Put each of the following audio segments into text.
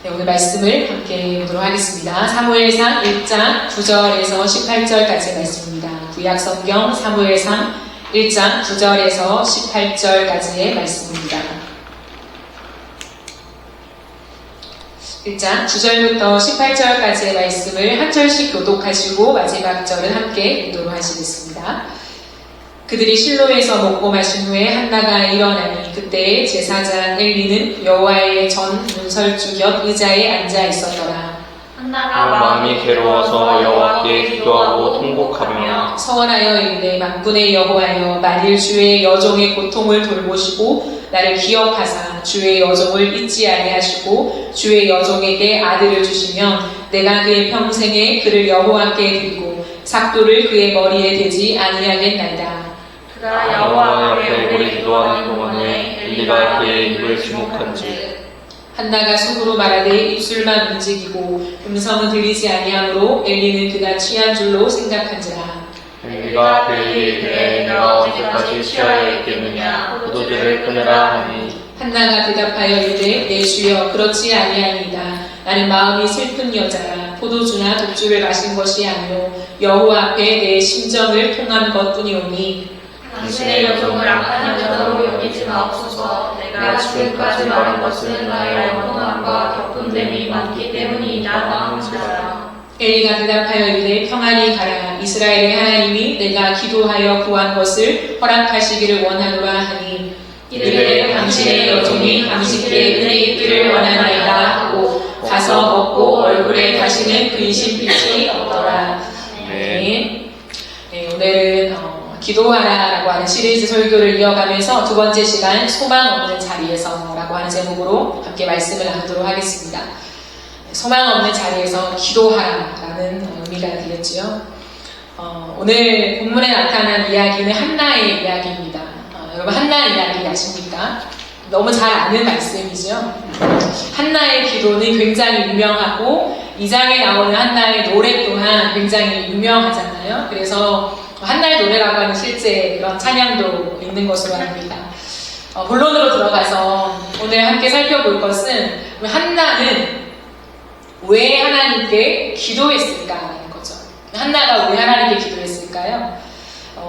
네, 오늘 말씀을 함께 보도록 하겠습니다. 사무엘상 1장 9절에서 18절까지의 말씀입니다. 구약성경 사무엘상 1장 9절에서 18절까지의 말씀입니다. 1장 9절부터 18절까지의 말씀을 한 절씩 교독하시고 마지막 절은 함께 읽도록 하시겠습니다. 그들이 실로에서 먹고 마신 후에 한나가 일어나니 그때 제사장 엘리는 여호와의 전 문설주 곁 의자에 앉아 있었더라. 한나가 마음이 괴로워서 여호와께 기도하고 통곡하며 서원하여 이르되 만군의 여호와여, 만일 주의 여종의 고통을 돌보시고 나를 기억하사 주의 여종을 잊지 아니하시고 주의 여종에게 아들을 주시면 내가 그의 평생에 그를 여호와께 드리고 삭도를 그의 머리에 대지 아니하겠나이다. 그가 여호와 앞에 오래 기도하는 동안에 엘리가 그의 입을 주목한지 한나가 속으로 말하되 입술만 움직이고 음성은 들리지 아니하므로 엘리는 그가 취한 줄로 생각한지라. 엘리가 그에게 이르되 내가 언제까지 취하여 있겠느냐, 포도주를 끊으라 하니 한나가 대답하여 이르되 내 주여, 그렇지 아니하니이다. 나는 마음이 슬픈 여자라. 포도주나 독주를 마신 것이 아니오 여호와 앞에 내 심정을 통한 것뿐이오니 당신의 여종을 악한 여자로 여기지 마옵소서. 내가 지금까지 말한 것은 나의 원통함과 격분됨이 많기 때문이다 하는지라. 엘리가 대답하여 이르되 평안히 가라. 이스라엘의 하나님이 내가 기도하여 구한 것을 허락하시기를 원하노라 하니 이르되 당신의 여종이 당신께 은혜 있기를 원하나이다 하고 가서 먹고 얼굴에 다시는 근심 빛이 없더라. 네, 오늘은 기도하라라고 하는 시리즈 설교를 이어가면서 두 번째 시간 소망 없는 자리에서 라고 하는 제목으로 함께 말씀을 나누도록 하겠습니다. 소망 없는 자리에서 기도하라라는 의미가 되겠지요. 오늘 본문에 나타난 이야기는 한나의 이야기입니다. 여러분 한나 이야기 아십니까? 너무 잘 아는 말씀이죠. 한나의 기도는 굉장히 유명하고 2장에 나오는 한나의 노래 또한 굉장히 유명하잖아요. 그래서 한나의 노래라고 하는 실제 그런 찬양도 있는 것으로 압니다. 본론으로 들어가서 오늘 함께 살펴볼 것은 한나는 왜 하나님께 기도했을까라는 거죠. 한나가 왜 하나님께 기도했을까요?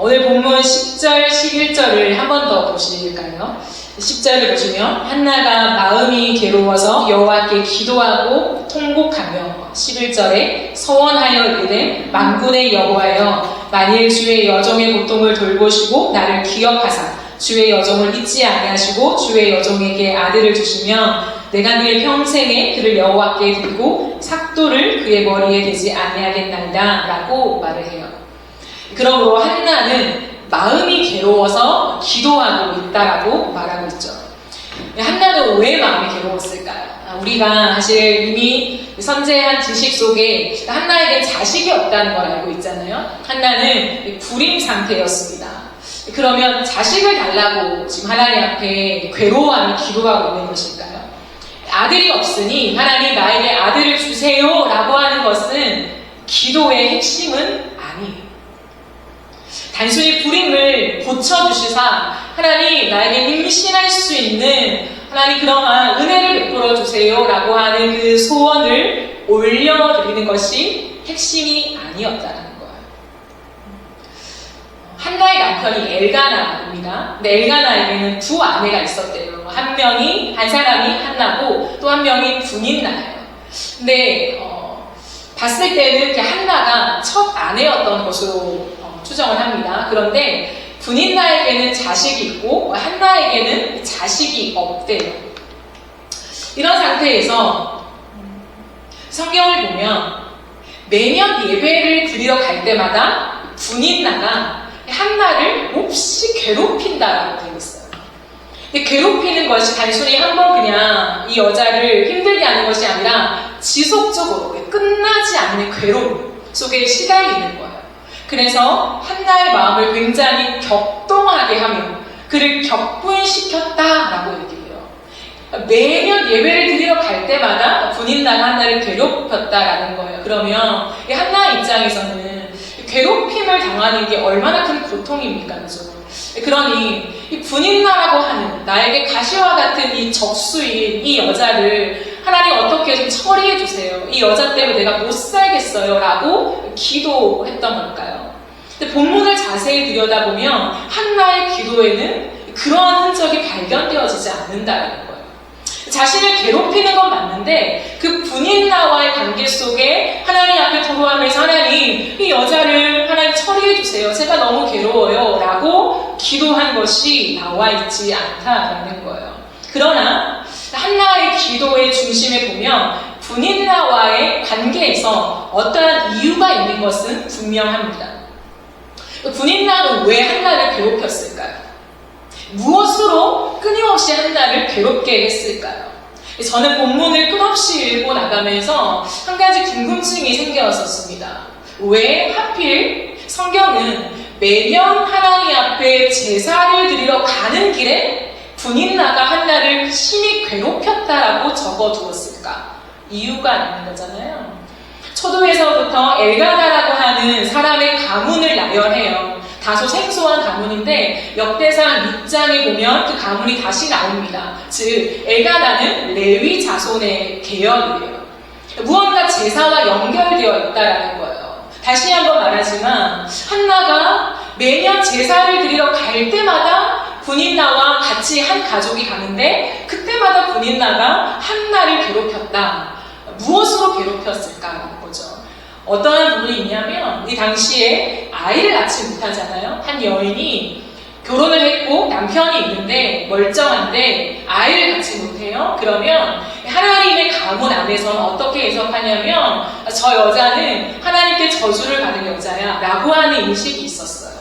오늘 본문 10절, 11절을 한 번 더 보실까요? 10절을 보시면 한나가 마음이 괴로워서 여호와께 기도하고 통곡하며 11절에 서원하여 이르되 만군의 여호와여, 만일 주의 여종의 고통을 돌보시고 나를 기억하사 주의 여종을 잊지 아니하시고 주의 여종에게 아들을 주시면 내가 그의 평생에 그를 여호와께 드리고 삭도를 그의 머리에 대지 아니하겠나이다 라고 말을 해요. 그러므로 한나는 마음이 괴로워서 기도하고 있다라고 말하고 있죠. 한나는 왜 마음이 괴로웠을까요? 우리가 사실 이미 선재한 지식 속에 한나에게 자식이 없다는 걸 알고 있잖아요. 한나는 불임 상태였습니다. 그러면 자식을 달라고 지금 하나님 앞에 괴로워하며 기도하고 있는 것일까요? 아들이 없으니 하나님 나에게 아들을 주세요 라고 하는 것은 기도의 핵심은 아니에요. 단순히 불임을 고쳐주시사 하나님 나에게 임신할 수 있는 하나님 그러한 은혜를 베풀어 주세요 라고 하는 그 소원을 올려드리는 것이 핵심이 아니었다는 거예요. 한나의 남편이 엘가나입니다. 근데 엘가나에게는 두 아내가 있었대요. 한 사람이 한나고 또 한 명이 분인나예요. 근데 봤을 때는 한나가 첫 아내였던 것으로 추정을 합니다. 그런데 분인나에게는 자식이 있고 한나에게는 자식이 없대요. 이런 상태에서 성경을 보면 매년 예배를 드리러 갈 때마다 분인나가 한나를 몹시 괴롭힌다라고 되어 있어요. 괴롭히는 것이 단순히 한번 그냥 이 여자를 힘들게 하는 것이 아니라 지속적으로 끝나지 않는 괴로움 속에 시달리는 거예요. 그래서 한나의 마음을 굉장히 격동하게 하며 그를 격분시켰다라고 얘기해요. 매년 예배를 드리러 갈 때마다 분인나가 한나를 괴롭혔다라는 거예요. 그러면 이 한나의 입장에서는 괴롭힘을 당하는 게 얼마나 큰 고통입니까? 그죠? 그러니 이 분인나라고 하는 나에게 가시와 같은 이 적수인 이 여자를 하나님 하나님 어떻게 좀 처리해 주세요. 이 여자 때문에 내가 못 살겠어요. 라고 기도했던 걸까요? 근데 본문을 자세히 들여다보면 한나의 기도에는 그러한 흔적이 발견되어지지 않는다는 거예요. 자신을 괴롭히는 건 맞는데 그 분인나와의 관계 속에 하나님 앞에 토로하면서 하나님, 이 여자를 하나님 처리해 주세요. 제가 너무 괴로워요. 라고 기도한 것이 나와 있지 않다라는 거예요. 그러나 한나의 기도의 중심에 보면 분인나와의 관계에서 어떠한 이유가 있는 것은 분명합니다. 분인나는 왜 한나를 괴롭혔을까요? 무엇으로 끊임없이 한나를 괴롭게 했을까요? 저는 본문을 끝없이 읽고 나가면서 한 가지 궁금증이 생겼었습니다. 왜 하필 성경은 매년 하나님 앞에 제사를 드리러 가는 길에 분인나가 한나를 심히 괴롭혔다라고 적어두었을까? 이유가 있는 거잖아요. 초도에서부터 엘가나라고 하는 사람의 가문을 나열해요. 다소 생소한 가문인데 역대상 6장에 보면 그 가문이 다시 나옵니다. 즉 엘가나는 레위 자손의 계열이에요. 무언가 제사와 연결되어 있다라는 거예요. 다시 한번 말하지만 한나가 매년 제사를 드리러 갈 때마다 분인나와 같이 한 가족이 가는데 그때마다 분인나가 한나를 괴롭혔다. 무엇으로 괴롭혔을까라는 거죠. 어떠한 부분이 있냐면 이 당시에 아이를 낳지 못하잖아요. 한 여인이 결혼을 했고 남편이 있는데 멀쩡한데 아이를 갖지 못해요. 그러면 하나님의 가문 안에서는 어떻게 해석하냐면 저 여자는 하나님께 저주를 받은 여자야 라고 하는 인식이 있었어요.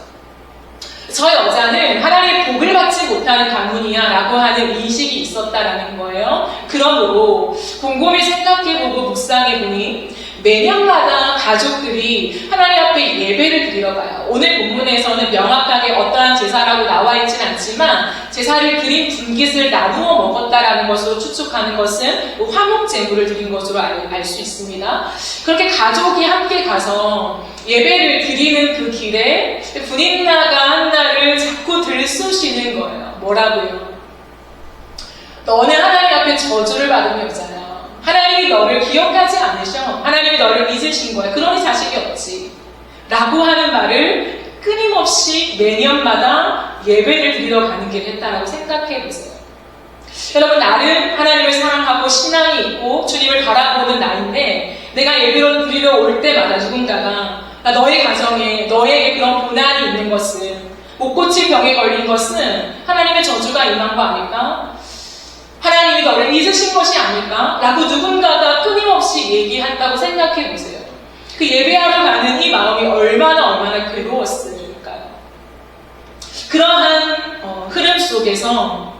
저 여자는 하나님의 복을 받지 못하는 가문이야 라고 하는 인식이 있었다라는 거예요. 그러므로 곰곰이 생각해보고 묵상해보니 매년마다 가족들이 하나님 앞에 예배를 드리러 가요. 오늘 본문에서는 명확하게 어떠한 제사라고 나와 있지는 않지만 제사를 드린 분깃을 나누어 먹었다라는 것으로 추측하는 것은 화목 제물을 드린 것으로 알 수 있습니다. 그렇게 가족이 함께 가서 예배를 드리는 그 길에 분인나가 한나를 자꾸 들쑤시는 거예요. 뭐라고요? 너는 하나님 앞에 저주를 받은 여자야. 하나님이 너를 기억하지 않으셔. 하나님이 너를 잊으신 거야. 그러니 자식이 없지. 라고 하는 말을 끊임없이 매년마다 예배를 드리러 가는 길을 했다라고 생각해 보세요. 여러분, 나는 하나님을 사랑하고 신앙이 있고 주님을 바라보는 나인데 내가 예배를 드리러 올 때마다 누군가가 너의 가정에 너에게 그런 고난이 있는 것은 못 고칠 병에 걸린 것은 하나님의 저주가 임한 거 아닐까? 하나님이 너를 잊으신 것이 아닐까? 라고 누군가가 끊임없이 얘기한다고 생각해 보세요. 그 예배하러 가는 이 마음이 얼마나 괴로웠을까요? 그러한 흐름 속에서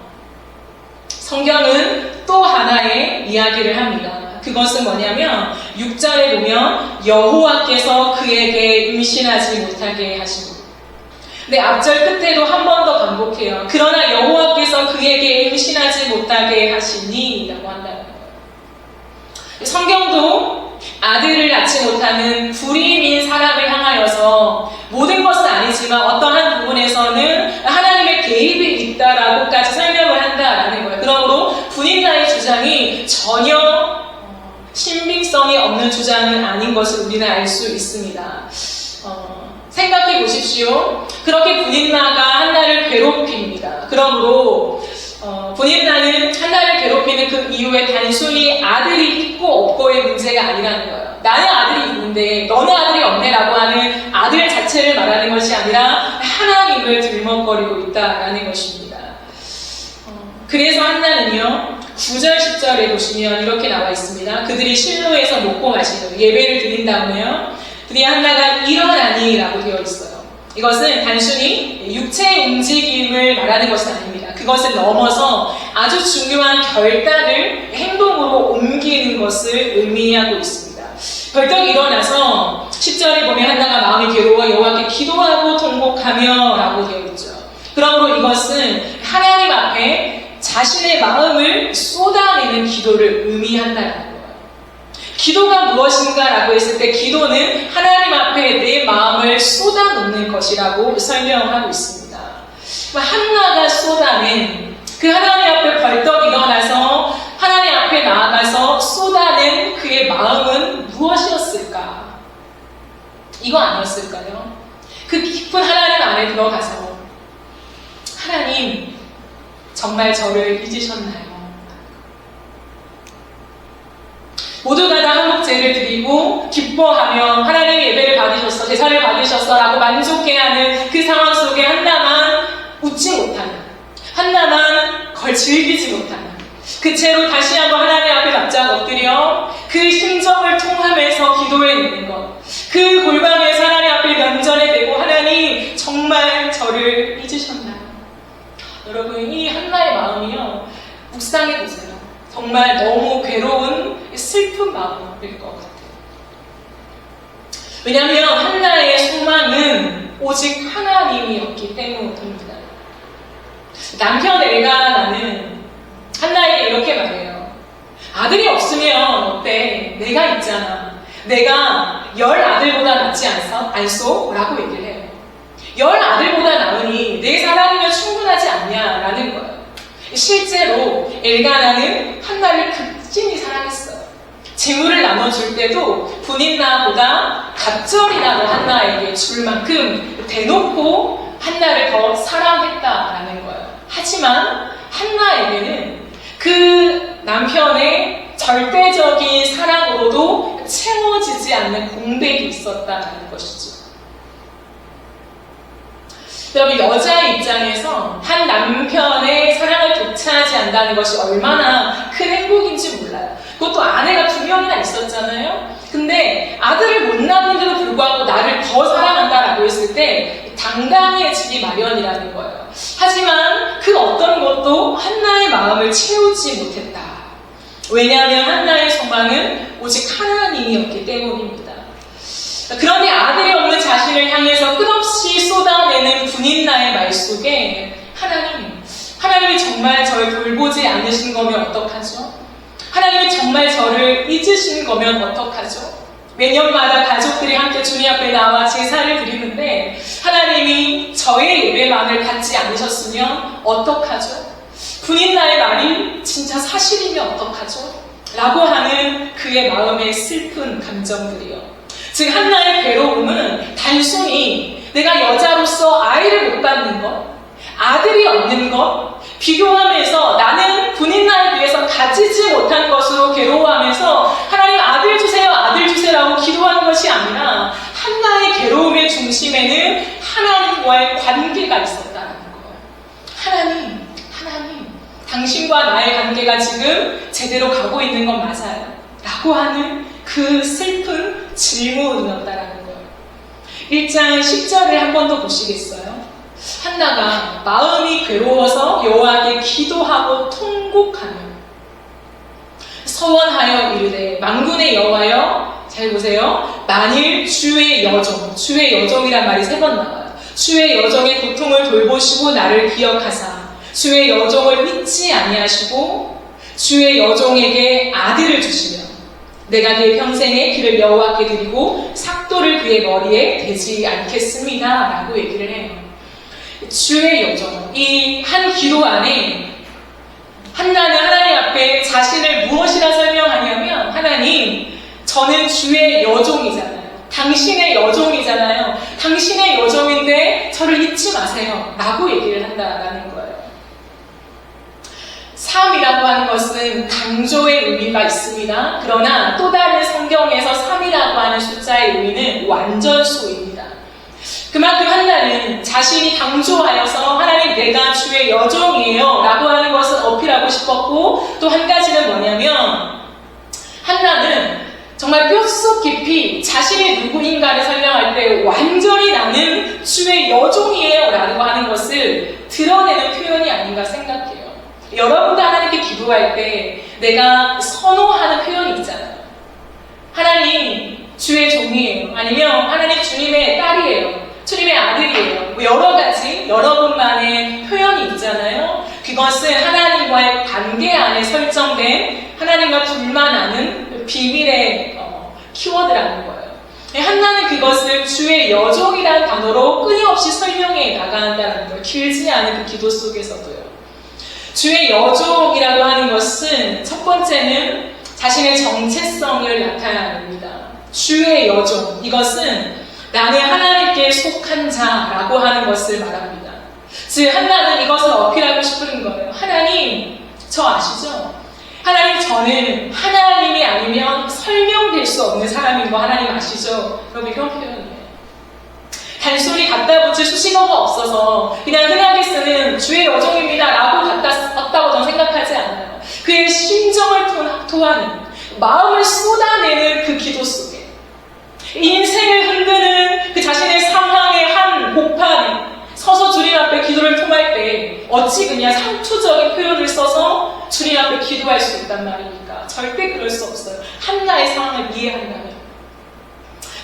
성경은 또 하나의 이야기를 합니다. 그것은 뭐냐면 6절에 보면 여호와께서 그에게 임신하지 못하게 하시고, 네, 앞절 끝에도 한 번 더 반복해요. 그러나 여호와께서 그에게 임신하지 못하게 하시니 라고 한다는 거예요. 성경도 아들을 낳지 못하는 불임인 사람을 향하여서 모든 것은 아니지만 어떠한 부분에서는 하나님의 개입이 있다라고까지 설명을 한다라는 거예요. 그러므로 분인나의 주장이 전혀 신빙성이 없는 주장은 아닌 것을 우리는 알 수 있습니다. 생각해 보십시오. 그렇게 분인나가 한나를 괴롭힙니다. 그러므로 분인나는 한나를 괴롭히는 그 이유에 단순히 아들이 있고 없고의 문제가 아니라는 거예요. 나는 아들이 있는데 너는 아들이 없네라고 하는 아들 자체를 말하는 것이 아니라 하나님을 들먹거리고 있다라는 것입니다. 그래서 한나는요, 9절 10절에 보시면 이렇게 나와 있습니다. 그들이 실로에서 먹고 마시는 예배를 드린 다음에요, 드디어 한나가 일어나니 라고 되어 있어요. 이것은 단순히 육체의 움직임을 말하는 것은 아닙니다. 그것을 넘어서 아주 중요한 결단을 행동으로 옮기는 것을 의미하고 있습니다. 벌떡 일어나서 10절에 보면 한나가 마음이 괴로워 여호와께 기도하고 통곡하며 라고 되어 있죠. 그러므로 이것은 하나님 앞에 자신의 마음을 쏟아내는 기도를 의미한다는 거예요. 기도가 무엇인가 라고 했을 때 기도는 하나님 앞에 내 마음을 쏟아놓는 것이라고 설명하고 있습니다. 한나가 쏟아낸 그 하나님 앞에 벌떡 일어나서 하나님 앞에 나아가서 정말 저를 잊으셨나요? 모두가 다 한목제를 드리고 기뻐하며 하나님 예배를 받으셨어, 제사를 받으셨어 라고 만족해하는 그 상황 속에 한나만 웃지 못하는, 한나만 걸 즐기지 못하는, 그 채로 다시 한번 하나님 앞에 납작 엎드려 그 심정을 통하면서 기도해 내는 것, 그 골방에서 하나님 앞에 면전에 대고 하나님 정말 저를 잊으셨나요? 여러분, 이 한나의 마음이요, 묵상해 보세요. 정말 너무 괴로운 슬픈 마음일 것 같아요. 왜냐하면 한나의 소망은 오직 하나님이었기 때문입니다. 남편 엘가나는 한나에게 이렇게 말해요. 아들이 없으면 어때? 내가 있잖아. 내가 10아들보다 낫지 않소? 라고 얘기를 해요. 10아들보다 나으니 내 사랑이면 충분하지 않냐라는 거예요. 실제로 엘가나는 한나를 극진히 사랑했어요. 재물을 나눠줄 때도 분인나보다 갑절이라도 한나에게 줄 만큼 대놓고 한나를 더 사랑했다라는 거예요. 하지만 한나에게는 그 남편의 절대적인 사랑으로도 채워지지 않는 공백이 있었다는 것이죠. 여러분, 여자의 입장에서 한 남편의 사랑을 독차지 않는다는 것이 얼마나 큰 행복인지 몰라요. 그것도 아내가 2명이나 있었잖아요. 근데 아들을 못 낳는데도 불구하고 나를 더 사랑한다라고 했을 때 당당해지기 마련이라는 거예요. 하지만 그 어떤 것도 한나의 마음을 채우지 못했다. 왜냐하면 한나의 소망은 오직 하나님이었기 때문입니다. 그런데 아들이 없는 자신을 향해서 끝없이 쏟아내는 분인나의 말 속에 하나님이 정말 저를 돌보지 않으신 거면 어떡하죠? 하나님이 정말 저를 잊으신 거면 어떡하죠? 매년마다 가족들이 함께 주님 앞에 나와 제사를 드리는데 하나님이 저의 예배만을 받지 않으셨으면 어떡하죠? 분인나의 말이 진짜 사실이면 어떡하죠? 라고 하는 그의 마음의 슬픈 감정들이요. 즉 한나의 괴로움은 단순히 내가 여자로서 아이를 못 갖는 것, 아들이 없는 것, 비교하면서 나는 분인나에 비해서 가지지 못한 것으로 괴로워하면서 하나님 아들 주세요라고 기도하는 것이 아니라 한나의 괴로움의 중심에는 하나님과의 관계가 있었다는 거예요. 하나님, 당신과 나의 관계가 지금 제대로 가고 있는 건 맞아요? 라고 하는 그 슬픈 질문이었다라는 거예요. 1장 10절을 한 번 더 보시겠어요? 한나가 마음이 괴로워서 여호와께 기도하고 통곡하며 서원하여 이르되 만군의 여호와여, 잘 보세요. 만일 주의 여종이란 말이 3번 나와요. 주의 여종의 고통을 돌보시고 나를 기억하사 주의 여종을 잊지 아니하시고 주의 여종에게 아들을 주시며 내가 그의 평생에 그를 여호와께 드리고 삭도를 그의 머리에 대지 않겠습니다 라고 얘기를 해요. 주의 여종, 이 한 기도 안에 한나는 하나님 앞에 자신을 무엇이라 설명하냐면 하나님, 저는 주의 여종이잖아요. 당신의 여종이잖아요. 당신의 여종인데 저를 잊지 마세요 라고 얘기를 한다라는 거예요. 삶이라고 하는 것은 강조의 의미가 있습니다. 그러나 또 다른 성경에서 3이라고 하는 숫자의 의미는 완전수입니다. 그만큼 한나는 자신이 강조하여서 하나님 내가 주의 여종이에요 라고 하는 것을 어필하고 싶었고, 또 한 가지는 뭐냐면 한나는 정말 뼛속 깊이 자신이 누구인가를 설명할 때 완전히 나는 주의 여종이에요 라고 하는 것을 드러내는 표현이 아닌가 생각해요. 여러분도 하나님께 기도할 때 내가 선호하는 표현이 있잖아요. 하나님 주의 종이에요. 아니면 하나님 주님의 딸이에요. 주님의 아들이에요. 뭐 여러 가지 여러분만의 표현이 있잖아요. 그것은 하나님과의 관계 안에 설정된 하나님과 둘만 아는 비밀의 키워드라는 거예요. 한나는 그것을 주의 여종이라는 단어로 끊임없이 설명해 나간다는 거예요. 길지 않은 그 기도 속에서도요. 주의 여종이라고 하는 것은 첫 번째는 자신의 정체성을 나타냅니다. 주의 여종, 이것은 나는 하나님께 속한 자라고 하는 것을 말합니다. 즉 한나는 이것을 어필하고 싶은 거예요. 하나님, 저 아시죠? 하나님, 저는 하나님이 아니면 설명될 수 없는 사람인 거 하나님 아시죠? 여러분, 이런 표현이에요. 단순히 갖다 붙일 수식어가 없어서 그냥 흔하게 쓰는 주의 여종입니다 라고 갖다 썼다고 저는 생각하지 않아요. 그의 심정을 토하는, 마음을 쏟아내는 그 기도 속에 인생을 흔드는 그 자신의 상황의 한 복판에 서서 주님 앞에 기도를 통할 때 어찌 그냥 상투적인 표현을 써서 주님 앞에 기도할 수 있단 말입니까? 절대 그럴 수 없어요. 한나의 상황을 이해한다면.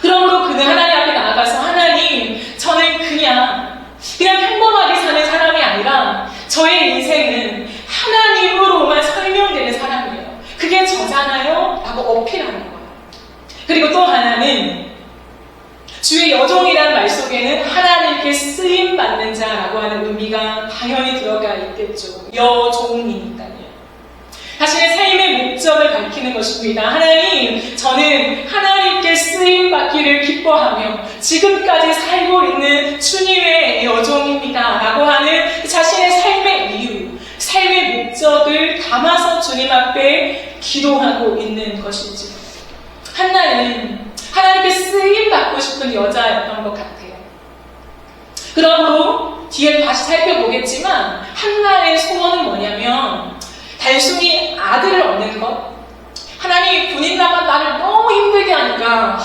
그러므로 그는 하나님 앞에 나아가서 하나님, 저는 그냥 평범하게 사는 사람이 아니라 저의 인생은 하나님으로만 설명되는 사람이에요. 그게 저잖아요? 라고 어필하는 거예요. 그리고 또 하나는 주의 여종이라는 말 속에는 하나님께 쓰임받는 자라고 하는 의미가 당연히 들어가 있겠죠. 여종이니까요. 자신의 삶의 목적을 밝히는 것입니다. 하나님, 저는 하나님께 쓰임받기를 기뻐하며 지금까지 살고 있는 주님의 여종입니다 라고 하는 자신의 삶의 이유, 삶의 목적을 담아서 주님 앞에 기도하고 있는 것이죠. 한나는 하나님께 쓰임받고 싶은 여자였던 것 같아요. 그러므로 뒤에 다시 살펴보겠지만 한나의 소원은 뭐냐면 단순히 아들을 얻는 것. 하나님, 군인나가 나를 너무 힘들게 하니까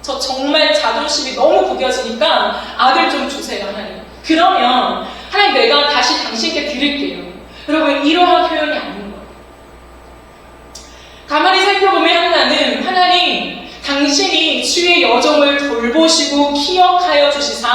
저 정말 자존심이 너무 구겨지니까 아들 좀 주세요, 하나님. 그러면 하나님, 내가 다시 당신께 드릴게요. 여러분, 이러한 표현이 아닌 거예요. 가만히 살펴보면 한나는 하나님, 당신이 주의 여종을 돌보시고 기억하여 주시사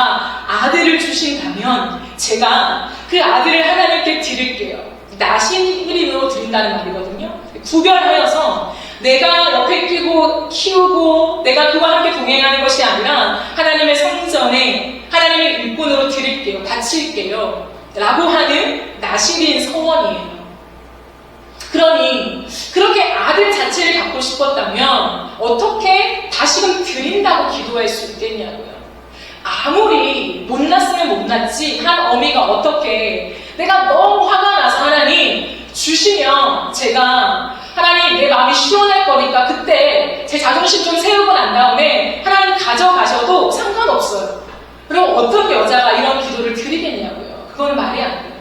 아들을 주신다면 제가 그 아들을 하나님께 드릴게요. 나신으로 드린다는 말이거든요. 구별하여서 내가 옆에 키우고 내가 그와 함께 동행하는 것이 아니라 하나님의 성전에 하나님의 일꾼으로 드릴게요. 바칠게요. 라고 하는 나신인 서원이에요. 그러니 그렇게 아들 자체를 갖고 싶었다면 어떻게 다시금 드린다고 기도할 수 있겠냐고요. 아무리 못났으면 못났지 한 어미가 어떻게 내가 너무 화가 나서 하나님 주시면 제가 하나님 내 마음이 시원할 거니까 그때 제 자존심 좀 세우고 난 다음에 하나님 가져가셔도 상관없어요. 그럼 어떤 여자가 이런 기도를 드리겠냐고요. 그건 말이 안 돼요.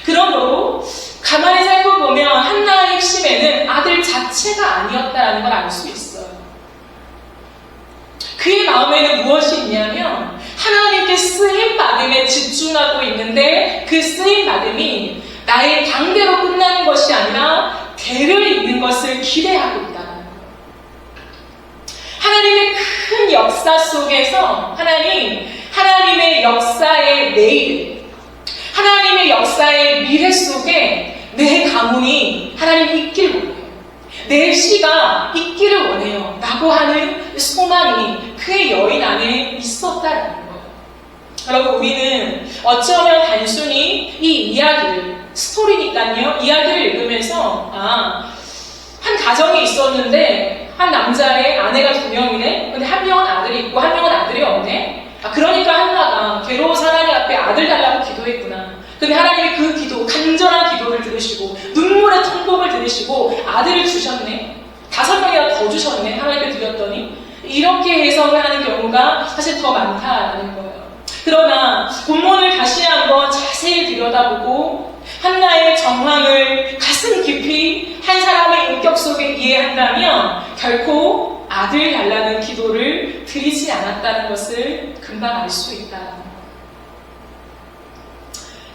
그러므로 가만히 살펴보면 한나의 핵심에는 아들 자체가 아니었다는 걸 알 수 있어요. 그의 마음에는 무엇이 있냐면 하나님께 쓰임받음에 집중하고 있는데 그 쓰임받음이 나의 당대로 끝나는 것이 아니라 대를 잇는 것을 기대하고 있다는 거예요. 하나님의 큰 역사 속에서 하나님의 역사의 내일, 하나님의 역사의 미래 속에 내 가문이 하나님 있길 원해요. 내 씨가 있기를 원해요. 라고 하는 소망이 그의 여인 안에 있었다는 거예요. 여러분, 우리는 어쩌면 단순히 이 이야기를, 스토리니까요, 이야기를 읽으면서 한 가정이 있었는데 한 남자의 아내가 2명이네. 근데 한 명은 아들이 있고 한 명은 아들이 없네. 그러니까 한나가 괴로운 하나님 앞에 아들 달라고 기도했구나. 근데 하나님이 그 기도, 간절한 기도를 들으시고 눈물의 통곡을 들으시고 아들을 주셨네. 5명이나 더 주셨네. 하나님께 드렸더니 이렇게 해석을 하는 경우가 사실 더 많다는 거예요. 그러나 본문을 다시 한번 자세히 들여다보고 한나의 정황을 가슴 깊이 한 사람의 인격 속에 이해한다면 결코 아들 달라는 기도를 드리지 않았다는 것을 금방 알 수 있다는 거예요.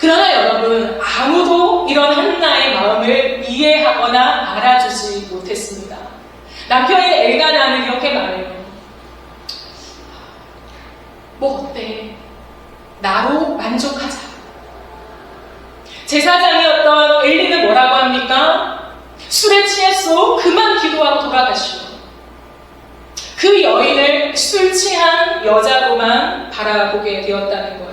그러나 여러분, 아무도 이런 한나의 마음을 이해하거나 알아주지 못했습니다. 남편인 엘가나는 이렇게 말해요. 뭐 어때? 나로 만족하자. 제사장이었던 엘리는 뭐라고 합니까? 술에 취했소. 그만 기도하고 돌아가시오. 그 여인을 술 취한 여자로만 바라보게 되었다는 거예요.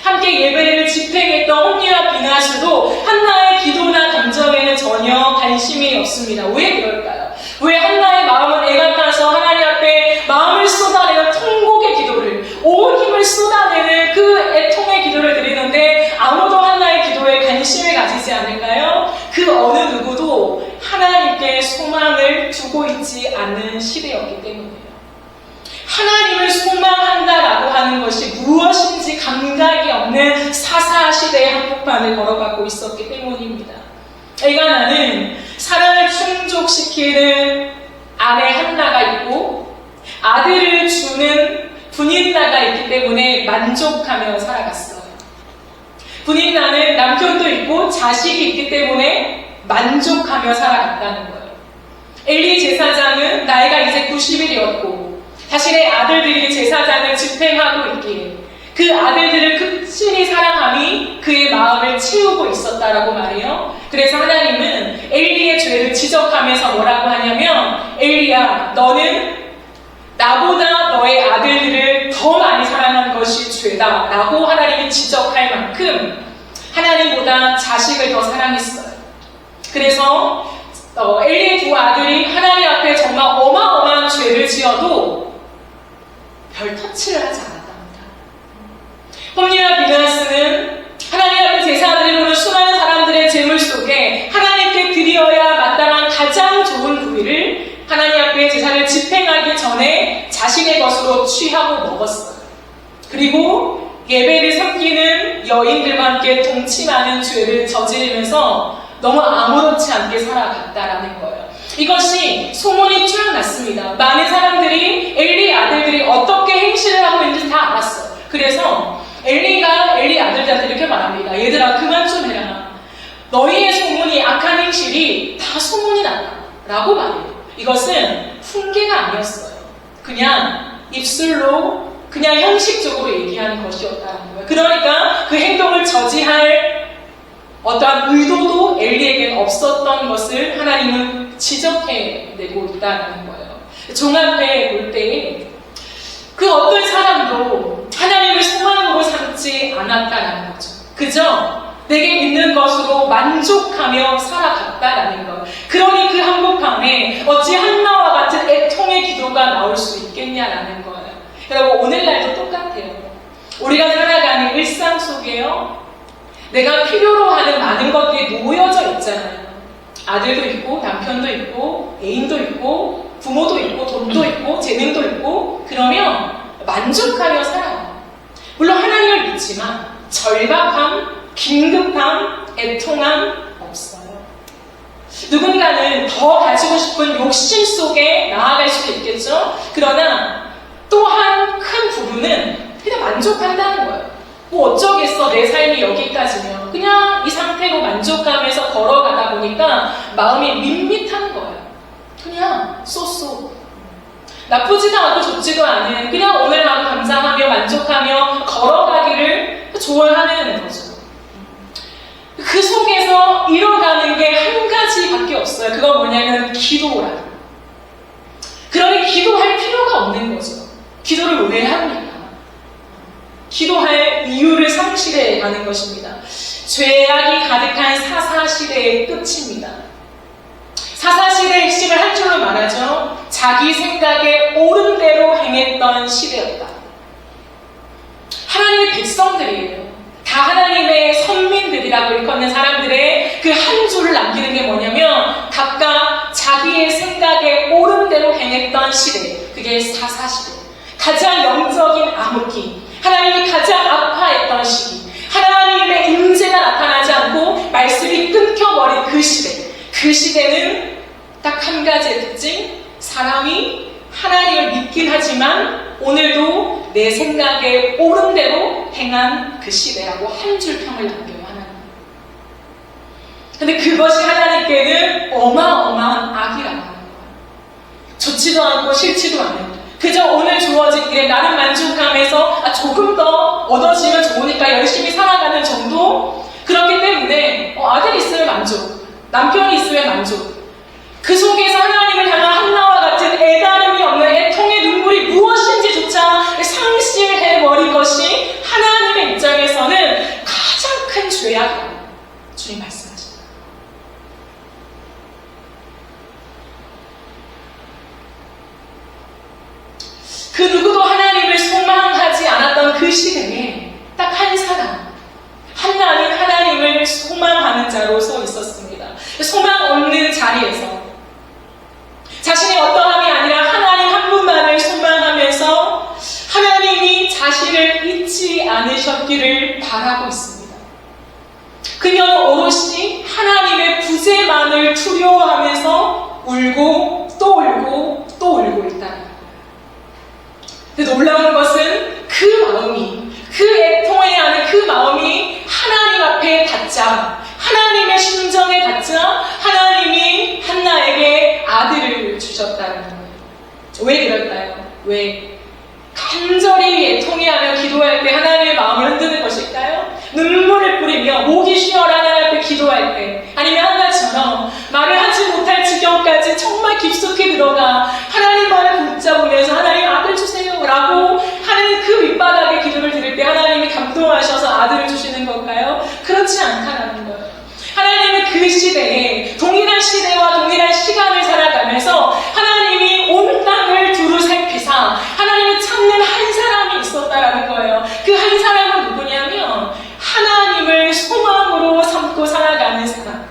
함께 예배를 집행했던 홈리와 비나스도 한나의 기도나 감정에는 전혀 관심이 없습니다. 왜 그럴까요? 왜 한나의 마음은 애가 타서 하나님 앞에 마음을 쏟아내는 통곡의 기도를, 온 힘을 쏟아내는 그 애통의 기도를 드리는데 아무도 한나의 기도에 관심을 가지지 되지 않을까요? 그 어느 누구도 하나님께 소망을 두고 있지 않는 시대였기 때문이에요. 하나님을 소망한다라고 하는 것이 무엇인지 감각이 없는 사사시대의 한복판을 걸어가고 있었기 때문입니다. 엘가나는 사랑을 충족시키는 아내 한나가 있고 아들을 주는 분인나가 있기 때문에 만족하며 살아갔어요. 분인나는 남편도 있고 자식이 있기 때문에 만족하며 살아갔다는 거예요. 엘리 제사장은 나이가 이제 90일이었고 자신의 아들들이 제사장을 집행하고 있기에 그 아들들을 극진히 사랑함이 그의 마음을 채우고 있었다라고 말해요. 그래서 하나님은 엘리의 죄를 지적하면서 뭐라고 하냐면 엘리야 너는 나보다 너의 아들들을 더 많이 사랑한 것이 죄다 라고 하나님이 지적할 만큼 하나님보다 자식을 더 사랑했어요. 그래서 엘리의 두 아들이 하나님 앞에 정말 어마어마한 죄를 지어도 별 터치를 하지 않았답니다. 홈리와 비나스는 하나님 앞에 제사드리는 수많은 사람들의 재물 속에 하나님께 드려야 마땅한 가장 좋은 부위를 하나님 앞에 제사를 집행하기 전에 자신의 것으로 취하고 먹었어요. 그리고 예배를 섬기는 여인들과 함께 동침하는 죄를 저지르면서 너무 아무렇지 않게 살아갔다라는 거예요. 이것이 소문이 쭉 났습니다. 많은 사람들이 엘리 아들들이 어떻게 행실을 하고 있는지 다 알았어요. 그래서 엘리가 엘리 아들들한테 이렇게 말합니다. 얘들아 그만 좀 해라. 너희의 소문이 악한 행실이 다 소문이 났다 라고 말해요. 이것은 훈계가 아니었어요. 그냥 입술로 그냥 형식적으로 얘기하는 것이었다는 거예요. 그러니까 그 행동을 저지할 어떠한 의도도 엘리에게는 없었던 것을 하나님은 지적해내고 있다는 거예요. 종합해 볼 때 그 어떤 사람도 하나님을 소망으로 삼지 않았다는 거죠. 그저 내게 있는 것으로 만족하며 살아갔다라는 것. 그러니 그 한복판에 어찌 한나와 같은 애통의 기도가 나올 수 있겠냐라는 거예요. 여러분 오늘날도 똑같아요. 우리가 살아가는 일상 속에요. 내가 필요로 하는 많은 것들이 놓여져 있잖아요. 아들도 있고 남편도 있고 애인도 있고 부모도 있고 돈도 있고 재능도 있고 그러면 만족하며 살아요. 물론 하나님을 믿지만 절박함, 긴급함, 애통함 없어요. 누군가는 더 가지고 싶은 욕심 속에 나아갈 수도 있겠죠. 그러나 또한 큰 부분은 그냥 만족한다는 거예요. 뭐 어쩌겠어 내 삶이 여기까지면 그냥 이 상태로 만족하면서 걸어가다 보니까 마음이 밋밋한 거예요. 그냥 쏘쏘 나쁘지도 않고 좋지도 않은 그냥 오늘 하루 감사하며 만족하며 걸어가기를 좋아하는 거죠. 그 속에서 이뤄가는 게 한 가지밖에 없어요. 그건 뭐냐면 기도라. 그러니 기도할 필요가 없는 거죠. 기도를 왜 합니까? 기도할 이유를 상실해 가는 것입니다. 죄악이 가득한 사사시대의 끝입니다. 사사시대의 핵심을 한 줄로 말하죠. 자기 생각에 옳은 대로 행했던 시대였다. 하나님의 백성들이에요. 다 하나님의 선민들이라고 일컫는 사람들의 그 한 줄을 남기는 게 뭐냐면 각각 자기의 생각에 옳은 대로 행했던 시대. 그게 사사시대. 가장 영적인 암흑기. 하나님이 가장 아파했던 시기. 하나님의 임재가 나타나지 않고 말씀이 끊겨버린 그 시대. 그 시대는 딱 한 가지의 특징. 사람이 하나님을 믿긴 하지만 오늘도 내 생각에 옳은 대로 행한 그 시대라고 한 줄 평을 남겨요. 하나님. 근데 그것이 하나님께는 어마어마한 악이라고 하는 거예요. 좋지도 않고 싫지도 않은 그저 오늘 주어진 일에 나는 만족하면서 조금 더 얻어지면 좋으니까 열심히 살아가는 정도? 그렇기 때문에 아들이 있으면 만족, 남편이 있으면 만족. 그 속에서 하나님을 향한 한나와 같은 애다름이 없는 애통의 눈물이 무엇인지조차 상실해버린 것이 하나님의 입장에서는 가장 큰 죄악이라고 주님 말씀하십니다. 그 누구도 하나님을 소망하지 않았던 그 시대에 딱 한 사람, 한나는 하나님을 소망하는 자 자로 서 있었습니다. 소망 없는 자리에서 자신의 어떠함이 아니라 하나님 한 분만을 소망하면서 하나님이 자신을 잊지 않으셨기를 바라고 있습니다. 그녀는 오롯이 하나님의 부재만을 두려워하면서 울고 또 울고 또 울고 있다는 거예요. 근데 놀라운 것은 그 마음이, 그 애통해야 하는 그 마음이 하나님 앞에 닿자, 하나님의 심정에 닿자 하나님이 한나에게 아들을 주셨다는 거예요. 왜 그럴까요? 왜? 간절히 애통해하며 기도할 때 하나님의 마음을 흔드는 것일까요? 눈물을 뿌리며 목이 쉬어라 하나님 앞에 기도할 때, 아니면 한나처럼 말을 하지 못할 지경까지 정말 깊숙이 들어가 하나님 말을 붙잡으면서 하나님 아들 주세요 라고 하는 그 밑바닥에 기도를 드릴 때 하나님이 감동하셔서 아들을 주시는 건가요? 그렇지 않다는 거예요. 하나님은 그 시대에 동일한 시대와 동일한 시간을 살아가면서 하나님이 온 땅을 두루 살피사 하나님을 찾는 한 사람이 있었다라는 거예요. 그 한 사람은 누구냐면 하나님을 소망으로 삼고 살아가는 사람.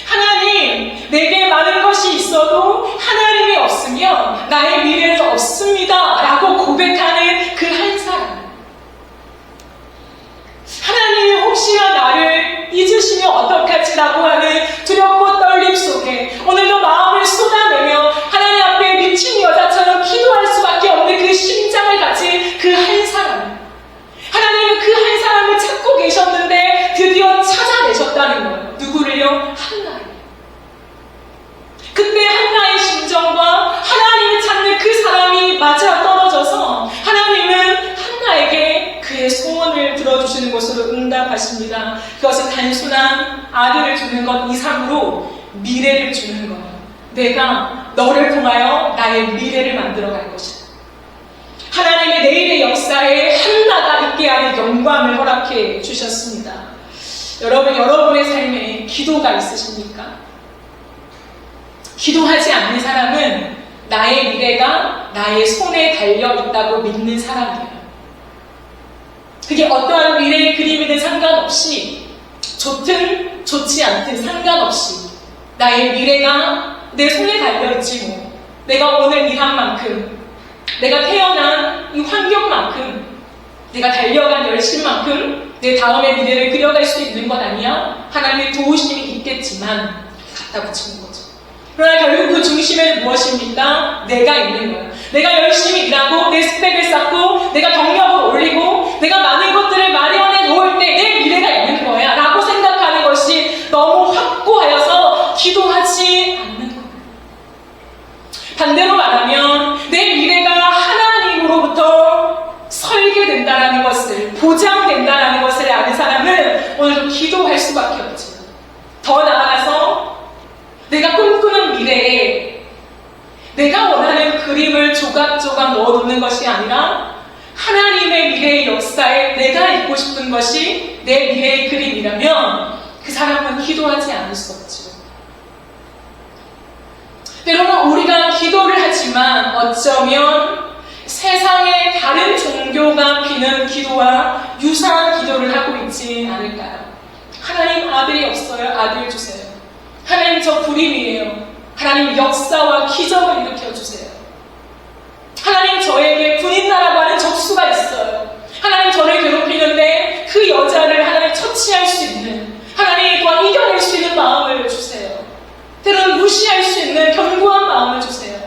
하나님, 내게 많은 것이 있어도 하나님이 없으면 나의 미래는 없습니다 라고 고백하는 그 한 사람. 하나님이 혹시나 나를 잊으시면 어떡하지라고 하는 두렵고 떨림 속에 오늘도 마음을 쏟아내며 하나님 앞에 미친 여자처럼 기도할 수밖에 없는 그 심장을 가진 그 한 사람. 하나님은 그 한 사람을 찾고 계셨는데 드디어 찾아내셨다는 거예요. 누구를요? 한나를. 그때 한나의 심정과 하나님을 찾는 그 사람이 맞아 떨어져서 하나님은 한나에게 그의 소원을 들어주시는 것으로 응답하십니다. 그것은 단순한 아들을 주는 것 이상으로 미래를 주는 거예요. 내가 너를 통하여 나의 미래를 만들어갈 것이다. 하나님의 내일의 역사에 한나가 있게 하는 영광을 허락해 주셨습니다. 여러분, 여러분의 삶에 기도가 있으십니까? 기도하지 않는 사람은 나의 미래가 나의 손에 달려 있다고 믿는 사람이에요. 그게 어떠한 미래의 그림이든 상관없이, 좋든 좋지 않든 상관없이 나의 미래가 내 손에 달려있지 뭐. 내가 오늘 일한 만큼, 내가 태어난 이 환경만큼, 내가 달려간 열심만큼 내 다음의 미래를 그려갈 수 있는 것 아니야? 하나님의 도우심이 있겠지만 갖다 붙이는 거죠. 그러나 결국 그 중심에는 무엇입니까? 내가 있는 거예요. 내가 열심히 일하고 내 스펙을 쌓고 내가 경력을 올리고 내가 많은 것들을 마련해 놓을 때 내 미래가 있는 거야 라고 생각하는 것이 너무 확고하여서 기도하지 않는 거예요. 반대로 말하면 내 미래가 하나님으로부터 설계된다는 것을, 보장된다는 것을 아는 사람은 오늘도 기도할 수밖에 없죠. 더 나아가서 내가 꿈꾸는 미래에 내가 원하는 그림을 조각조각 넣어놓는 것이 아니라 하나님의 미래의 역사에 내가 있고 싶은 것이 내 미래의 그림이라면 그 사람은 기도하지 않을 수 없죠. 때로는 우리가 기도를 하지만 어쩌면 세상의 다른 종교가 비는 기도와 유사한 기도를 하고 있지 않을까요? 하나님 아들이 없어요. 아들 주세요. 하나님 저 불임이에요. 하나님 역사와 기적을 일으켜주세요. 하나님 저에게 군인나라고 하는 적수가 있어요. 하나님 저를 괴롭히는데 그 여자를 하나님 처치할 수 있는, 하나님과 이겨낼 수 있는 마음을 주세요. 때로는 무시할 수 있는 견고한 마음을 주세요.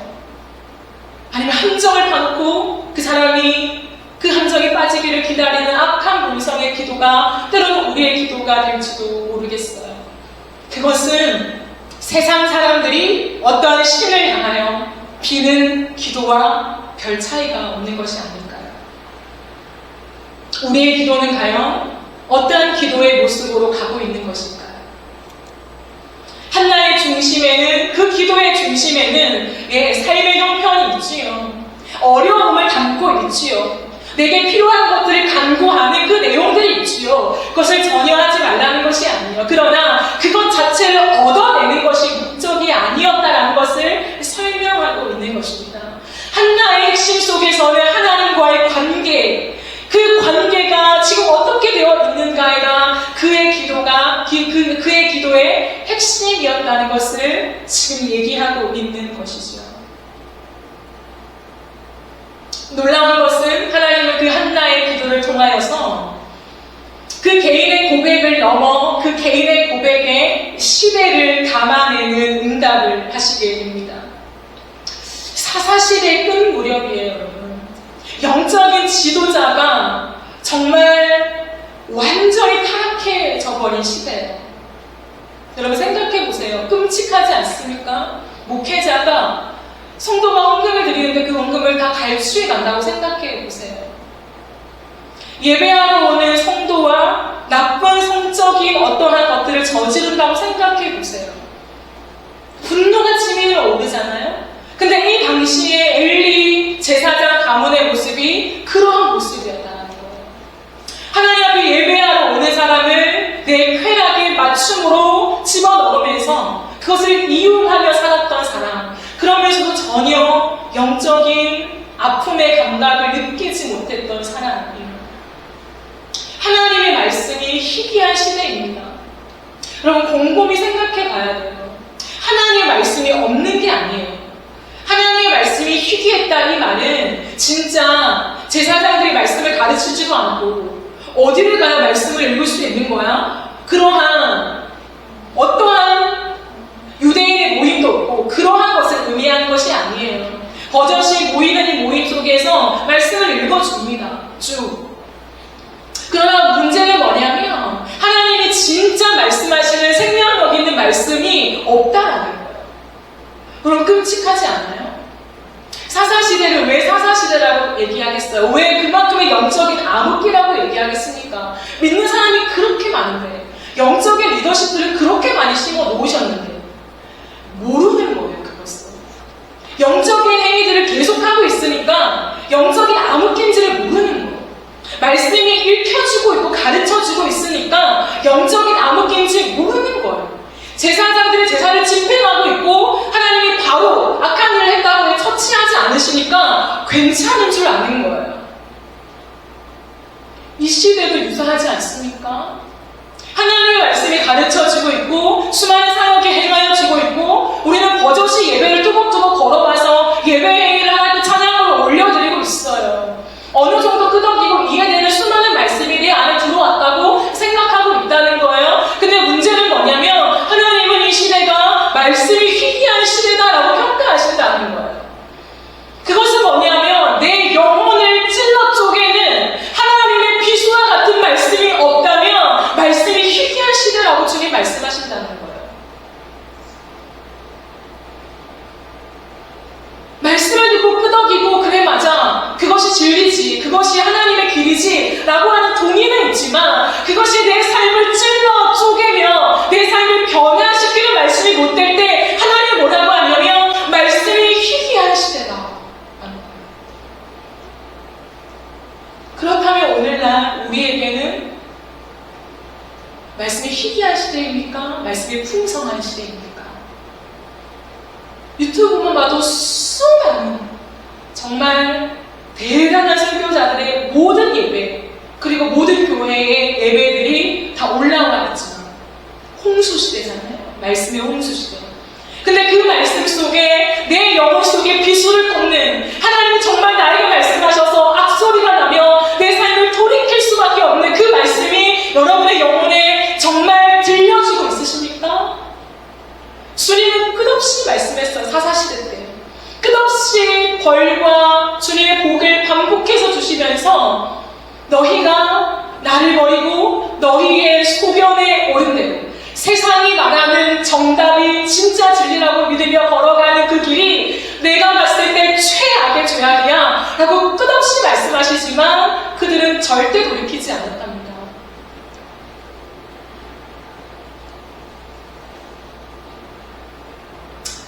아니면 함정을 파놓고 그 사람이 그 함정에 빠지기를 기다리는 악한 본성의 기도가 때로는 우리의 기도가 될지도 모르겠어요. 그것은 세상 사람들이 어떠한 신을 향하여 비는 기도와 별 차이가 없는 것이 아닐까요? 우리의 기도는 과연 어떠한 기도의 모습으로 가고 있는 것일까요? 한나의 중심에는, 그 기도의 중심에는 삶의 형편이 있지요. 어려움을 담고 있지요. 내게 필요한 것들을 간구하는 그 내용들이 있지요. 그것을 전혀 하지 말라는 것이 아니에요. 그러나 그것 자체를 얻어내는 것이 목적이 아니었다라는 것을 설명하고 있는 것입니다. 한나의 핵심 속에서는 하나님과의 관계, 그 관계가 지금 어떻게 되어 있는가가 그의 기도가 그의 기도의 핵심이었다는 것을 지금 얘기하고 있는 것이죠. 놀라운 것은 하나님은 그 한나의 기도를 통하여서 그 개인의 고백을 넘어 그 개인의 고백에 시대를 담아내는 응답을 하시게 됩니다. 사사시대 끝 무렵이에요, 여러분. 영적인 지도자가 정말 완전히 타락해져 버린 시대예요. 여러분 생각해 보세요. 끔찍하지 않습니까? 목회자가 성도가 헌금을 드리는데 그 헌금을 다 갈취해 간다고 생각해 보세요. 예배하러 오는 성도와 나쁜 성적인 어떠한 것들을 저지른다고 생각해 보세요. 분노가 치밀어 오르잖아요. 근데 이 당시에 엘리 제사장 가문의 모습이 그러한 모습이었다는 거예요. 하나님 앞에 예배하러 오는 사람을 내 쾌락에 맞춤으로 집어넣으면서 그것을 이용하며 살았던 사람, 그러면서도 전혀 영적인 아픔의 감각을 느끼지 못했던 사람이에요. 하나님의 말씀이 희귀한 시대입니다. 여러분 곰곰이 생각해 봐야 돼요. 하나님의 말씀이 없는 게 아니에요. 하나님의 말씀이 희귀했다 이 말은 진짜 제사장들이 말씀을 가르치지도 않고 어디를 가야 말씀을 읽을 수 있는 거야? 그러한 어떠한 유대인의 모임도 없고 그러한 것을 의미하는 것이 아니에요. 버젓이 모이는 이 모임 속에서 말씀을 읽어줍니다. 쭉. 그러나 문제는 뭐냐면 하나님이 진짜 말씀하시는 생명력 있는 말씀이 없다라는 거예요. 그럼 끔찍하지 않아요? 사사시대를 왜 사사시대라고 얘기하겠어요? 왜 그만큼의 영적인 암흑기라고 얘기하겠습니까? 믿는 사람이 그렇게 많은데 영적인 리더십들을 그렇게 많이 심어 놓으셨는데 모르는 거예요, 그것을. 영적인 행위들을 계속하고 있으니까 영적인 암흑기인지를 모르는 거예요. 말씀이 읽혀지고 있고 가르쳐지고 있으니까 영적인 암흑기인지 모르는 거예요. 제사장들이 제사를 집행하고 있고 하나님이 바로 악한 일을 했다고 해 처치하지 않으시니까 괜찮은 줄 아는 거예요. 이 시대도 유사하지 않습니까? 하나님의 말씀이 가르쳐지고 있고 수많은 사역이 행하여지고 있고 우리는 버젓이 예배를 뚜벅뚜벅 걸어가서 예배 행위를 하고 찬양으로 올려드리고 있어요. 어느 정도 끄덕이고 이해되는 수많은 말씀이 내 안에 들어왔다고 생각하고 있다는 거예요. 근데 문제는 뭐냐면 하나님은 이 시대가 말씀이 희귀한 시대다라고 평가하신다는 거예요. 그것은 뭐냐면 내 영혼을 찔러 쪼개는 하나님의 비수와 같은 말씀이 없다면 말씀이 희귀한 시대라고 주님 말씀하신다는 거예요. 말씀을 듣고 끄덕이고 그래 맞아 그것이 진리지 그것이 하나님의 길이지 라고 하는 동의는 있지만 그것이 내 삶을 찔러 쪼개며 내 삶을 변화시키는 말씀이 못 될 때 하나님 뭐라고 하냐면 말씀이 희귀한 시대다. 그렇다면 오늘날 우리에게는 말씀이 희귀한 시대입니까? 말씀이 풍성한 시대입니까? 유튜브만 봐도 수많은 정말 대단한 설교자들의 모든 예배 그리고 모든 교회의 예배들이 다 올라와 있지만 홍수시대잖아요. 말씀의 홍수시대. 근데 그 말씀 속에 내 영혼 속에 비수를 꺾는 하나님이 정말 나에게 말씀하셔서 악소리가 나며 내 삶을 돌이킬 수밖에 없는 그 말씀이 여러분의 영혼에 정말 들려주고 있으십니까? 주님은 끝없이 말씀했어요. 사사시대 때. 끝없이 벌과 주님의 복을 반복해서 주시면서 너희가 나를 버리고 너희의 소변에 오른 대로 세상이 말하는 정답이 진짜 진리라고 믿으며 걸어가는 그 길이 내가 봤을 때 최악의 죄악이야 라고 끝없이 말씀하시지만 그들은 절대 돌이키지 않았답니다.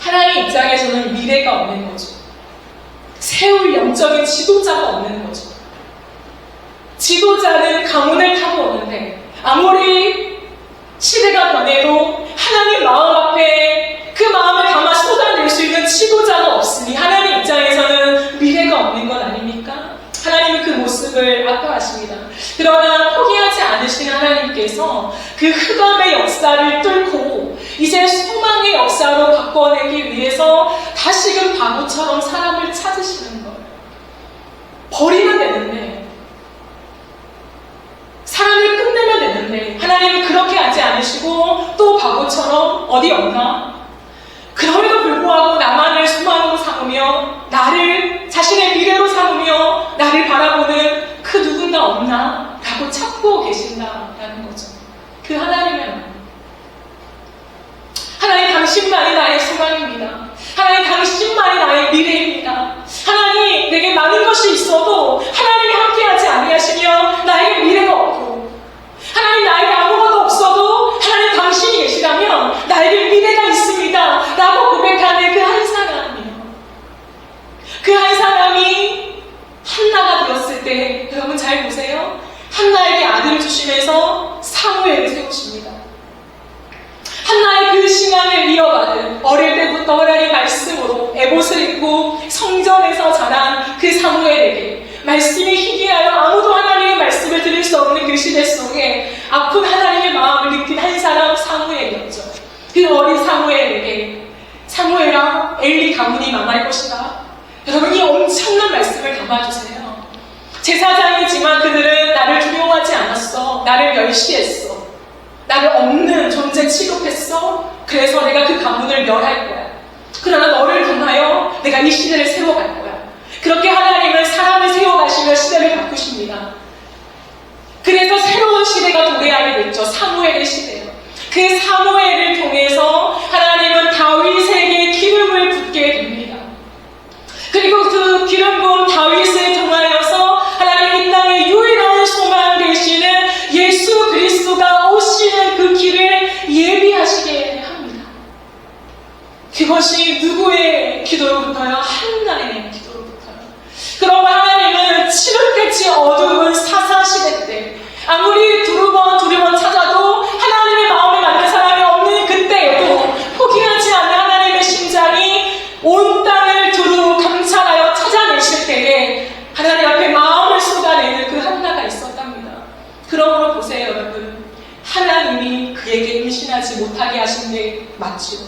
하나님 입장에서는 미래가 없는 거죠. 세울 영적인 지도자가 없는 거죠. 지도자는 가문을 타고 오는데 아무리 시대가 변해도 하나님 마음 앞에 그 마음을 담아 쏟아낼 수 있는 지도자가 없으니 하나님 입장에서는 미래가 없는 것 아닙니까? 하나님은 그 모습을 아파하십니다. 그러나 하나님께서 그 흑암의 역사를 뚫고 이제 소망의 역사로 바꿔내기 위해서 다시금 바보처럼 사람을 찾으시는 거예요. 버리면 되는데, 사람을 끝내면 되는데 하나님은 그렇게 하지 않으시고 또 바보처럼 어디 없나? 그럼에도 불구하고 나만을 소망으로 삼으며 나를 자신의 미래로 삼으며 나를 바라보는 그 누군가 없나? 라고 찾고 계신다라는 거죠. 그 하나님의 마음. 하나님 당신만이 나의 소망입니다. 하나님 당신만이 나의 미래입니다. 하나님 내게 많은 것이 있어도 하나님이 함께하지 아니하시면 나에게 미래가 없고, 하나님 나에게 아무것도 없어도 하나님 당신이 계시다면 나에게 미래가 있습니다 라고 고백하는 그 한 사람이요. 그 한 사람이 한나가 되었을 때, 여러분 잘 보세요. 한나에게 아들을 주시면서 사무엘을 세우십니다. 한나의 그 신앙을 이어받은 어릴 때부터 하나님 말씀으로 에봇을 입고 성전에서 자란 그 사무엘에게 말씀이 희귀하여 아무도 하나님의 말씀을 들을 수 없는 그 시대 속에 아픈 하나님의 마음을 느낀 한 사람 사무엘이었죠. 그 어린 사무엘에게 사무엘아 엘리 가문이 망할 것이다. 여러분 이 엄청난 말씀을 담아주세요. 제사장이지만 그들은 나를 두려워하지 않았어. 나를 멸시했어. 나를 없는 존재 취급했어. 그래서 내가 그 가문을 멸할 거야. 그러나 너를 통하여 내가 이 시대를 세워갈 거야. 그렇게 하나님은 사람을 세워가시며 시대를 바꾸십니다. 그래서 새로운 시대가 도래하게 됐죠. 사무엘의 시대요. 그 사무엘을 통해서 하나님은 다윗에게 기름을 붓게 됩니다. 그리고 그 기름 부은 다윗을 통하여서 하나님 이 땅의 유일한 소망 되시는 예수 그리스도가 오시는 그 길을 예비하시게 합니다. 그것이 누구의 기도로부터요? 한나의 기도로부터요. 그러고 하나님은 칠흑같이 어두운 사사시대 때 아무리 두루번 찾아도 하나님의 마음에 맞는 사람이 없는 그때에도 포기하지 않는 하나님의 심장이 온 땅을 두루 감찰하여 찾아내실 때에 하나님 앞에 마음을 쏟아내는 그 한나가 있었답니다. 그러므로 보세요 여러분, 하나님이 그에게 임신하지 못하게 하신 게 맞죠.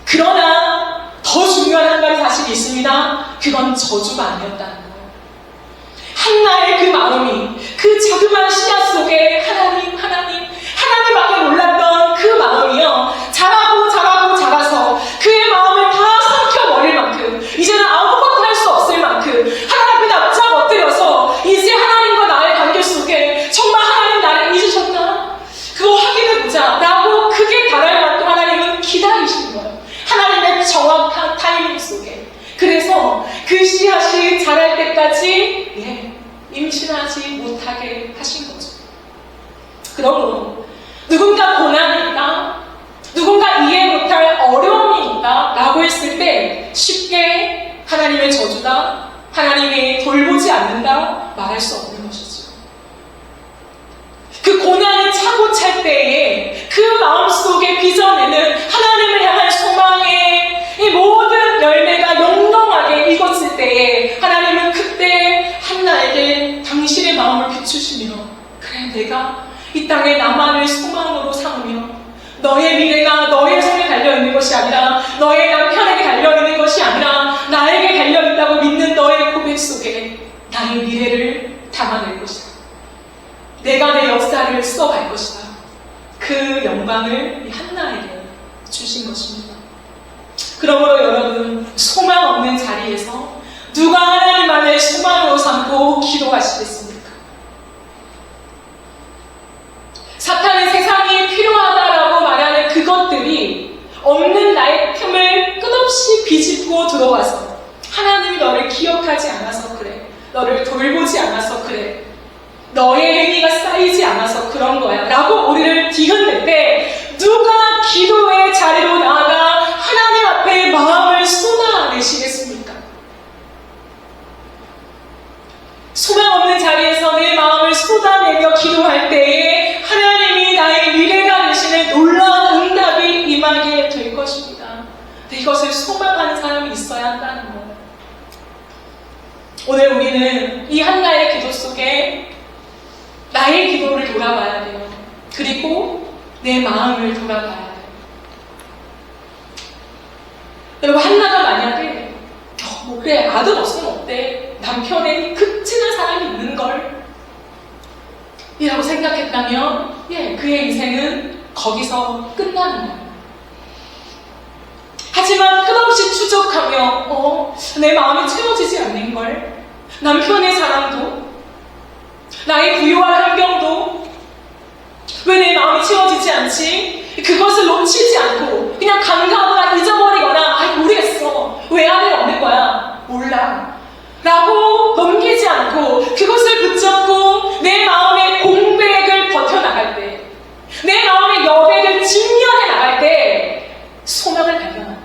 그러나 더 중요한 한 가지 사실이 있습니다. 그건 저주가 아니었다는 거예요. 한나의 그 마음이 그 자그마한 씨앗 속에 하나님밖에 몰랐던 그 마음이요, 자라서 그의 마음을 다 삼켜버릴 만큼, 이제는 아무것도 할 수 없을 만큼 하나님 앞에 납작 엎드려서 이제 하나님과 나의 관계 속에 정말 하나님 나를 잊으셨나? 그거 확인해보자 라고 크게 달할 만큼 하나님은 기다리시는 거예요. 하나님의 정확한 타이밍 속에. 그래서 그 씨앗이 자랄 때까지 임신하지 못하게 하신 거죠. 그러므로 누군가 고난이 있다, 누군가 이해 못할 어려움이 있다 라고 했을 때 쉽게 하나님의 저주다, 하나님이 돌보지 않는다 말할 수 없는 것이죠. 그 고난이 차고 찰 때에 그 마음속에 빚어내는 하나님을 향한 소망의 이 모든 열매가 영롱하게 익었을 때에 하나님은 그때 한나에게 당신의 마음을 비추시며, 그래 내가 이 땅에 나만을 소망으로 삼으며 너의 미래가 너의 손에 달려있는 것이 아니라, 너의 남편에게 달려있는 것이 아니라 나에게 달려있다고 믿는 너의 고백 속에 나의 미래를 담아낼 것이다. 내가 내 역사를 써갈 것이다. 그 영광을 한나에게 주신 것입니다. 그러므로 여러분, 소망 없는 자리에서 누가 하나님만을 소망으로 삼고 기도하시겠습니까? 사탄은 세상이 필요하다라고 말하는 그것들이 없는 나의 틈을 끝없이 비집고 들어와서 하나님이 너를 기억하지 않아서 그래, 너를 돌보지 않아서 그래, 너의 행위가 쌓이지 않아서 그런 거야 라고 우리를 뒤흔들 때 누가 기도의 자리로 나아가 하나님 앞에 마음을 쏟아내시겠습니까? 소망 없는 자리에서 내 마음을 쏟아내며 기도할 때에 하나님이 나의 미래가 되시는 놀라운 응답이 임하게 될 것입니다. 이것을 소망하는 사람이 있어야 한다는 거예요. 오늘 우리는 이 한나의 기도 속에 나의 기도를 돌아봐야 돼요. 그리고 내 마음을 돌아봐야 돼요. 여러분, 한나가 만약에 뭐 그래, 아들 없으면 어때? 남편에 극진한 사람이 있는걸 이라고 생각했다면 그의 인생은 거기서 끝나는 거예요. 하지만 끝없이 추적하며 내 마음이 채워지지 않는걸, 남편의 사랑도 나의 부유한 환경도 왜 내 마음이 채워지지 않지? 그것을 놓치지 않고 그냥 간과하거나 잊어버리거나 모르겠어, 왜 아들이 없는 거야, 몰라 라고 넘기지 않고 그것을 붙잡고 내 마음의 공백을 버텨나갈 때, 내 마음의 여백을 직면해 나갈 때 소망을 발견한다.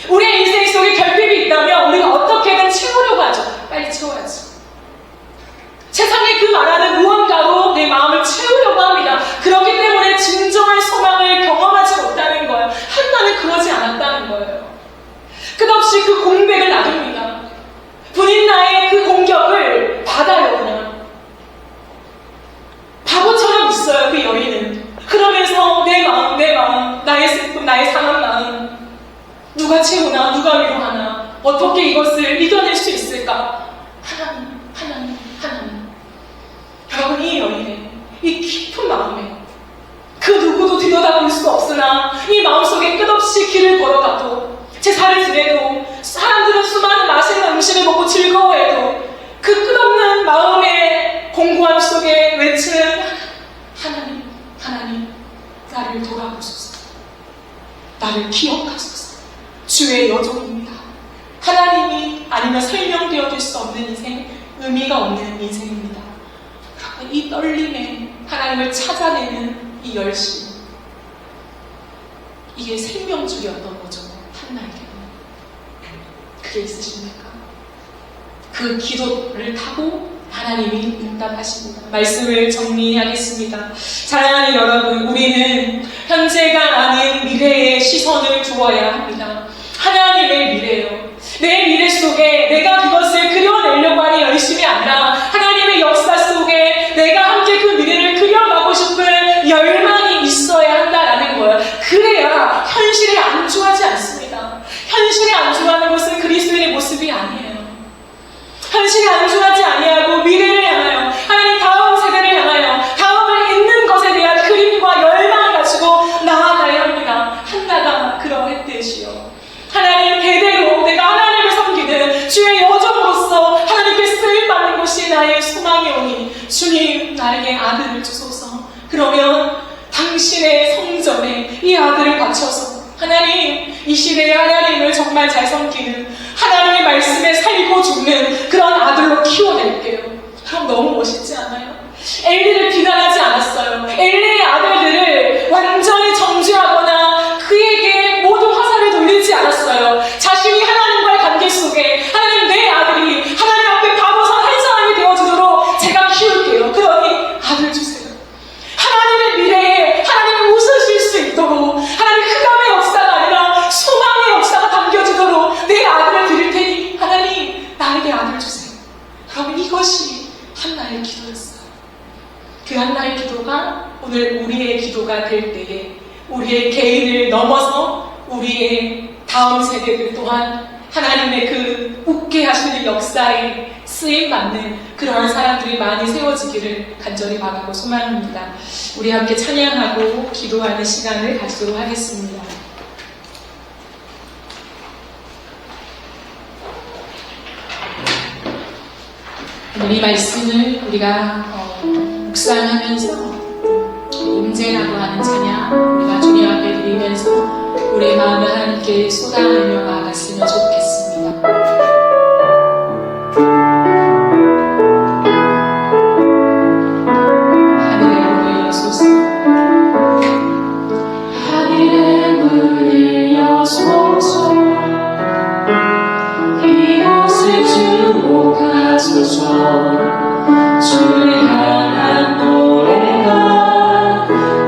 우리의 인생 속에 결핍이 있다면 우리가 어떻게든 채우려고 하죠. 빨리 채워야지. 세상에 그 말하는 무언가로 내 마음을 채우려고 합니다. 그렇기 때문에 진정한 소망을 경험하지 못하는 거예요. 한나는 그러지 않았다는 거예요. 끝없이 그 공백을 놔둡니다. 분인나의 그 공격을 받아요. 그냥 바보처럼 있어요, 그 여인은. 그러면서 내 마음, 나의 슬픔, 나의 상한 마음, 누가 채우나, 누가 위로하나, 어떻게 이것을 이겨낼 수 있을까? 하나님. 여러분, 이 여인의 이 깊은 마음에 그 누구도 뒤돌아볼 수 없으나 이 마음속에 끝없이 길을 걸어가도, 제사를 지내도, 사람들은 수많은 맛있는 음식을 먹고 즐거워해도 그 끝없는 마음의 공고함 속에 외치는 하나님, 나를 돌아보소서, 나를 기억하소서, 주의 여종입니다. 하나님이 아니면 설명되어질 수 없는 인생, 의미가 없는 인생입니다. 여러분, 이 떨림에 하나님을 찾아내는 이 열심, 이게 생명줄이었던 거죠. 한나에게는. 그게 있으십니까? 그 기도를 타고 하나님이 응답하십니다. 말씀을 정리하겠습니다. 사랑하는 여러분, 우리는 현재가 아닌 미래에 시선을 두어야 합니다. 하나님의 미래요. 내 미래 속에 내가 그것을 그려내려고 하는 열심이 아니라 하나님의 역사 속에 내가 함께 그 미래를 그려가고 싶은 열망이 있어야 한다라는 거예요. 그래야 현실에 안주하지 않습니다. 현실에 안주하는 것은 그리스도인의 모습이 아니에요. 현실에 안주하지 아니하고 미래를 향하여, 하나님 다음 세대를 향하여 다음을 잇는 것에 대한 그림과 열망을 가지고 나아가야 합니다. 한나가 그러했듯이요. 하나님 대대로 내가 하나님을 섬기는 주의 여종으로서 하나님께 쓰임받는 것이 나의 소망이오니 주님, 나에게 아들을 주소서. 그러면 당신의 성전에 이 아들을 바쳐서 하나님, 이 시대에 하나님을 정말 잘 섬기는, 하나님의 말씀에 살고 죽는 그런 아들로 키워낼게요. 그럼 너무 멋있지 않아요? 엘리를 비난하지 않았어요. 엘리의 아들들을 완전히 정죄하거나 그에게 모든 화살을 돌리지 않았어요. 자신이 하나님과의 관계 속에 하나님, 내 아들이 하나님 앞에 바보선 한 사람이 되어주도록 제가 키울게요. 그러니 아들 주세요. 하나님의 미래에 하나님이 웃으실 수 있도록, 하나님 흑암의 역사가 아니라 소망의 역사가 담겨지도록 내 아들을 드릴 테니 하나님, 나에게 아들 주세요. 여러분, 이것이 한나의 기도였어요. 그 한나의 기도가 오늘 우리의 기도가 될 때에 우리의 개인을 넘어서 우리의 다음 세대들 또한 하나님의 그 웃게 하시는 역사에 쓰임받는 그러한 사람들이 많이 세워지기를 간절히 바라고 소망합니다. 우리 함께 찬양하고 기도하는 시간을 가지도록 하겠습니다. 이 말씀을 우리가 묵상하면서 임재라고 하는 찬양 우리가 주님 앞에 드리면서 우리의 마음을 하나님께 쏟아내며 나아갔으면 좋겠습니다. 하늘의 문을 여소서, 하늘의 문을 여소서, 이곳을 주목하소서. 주를 향한 노래가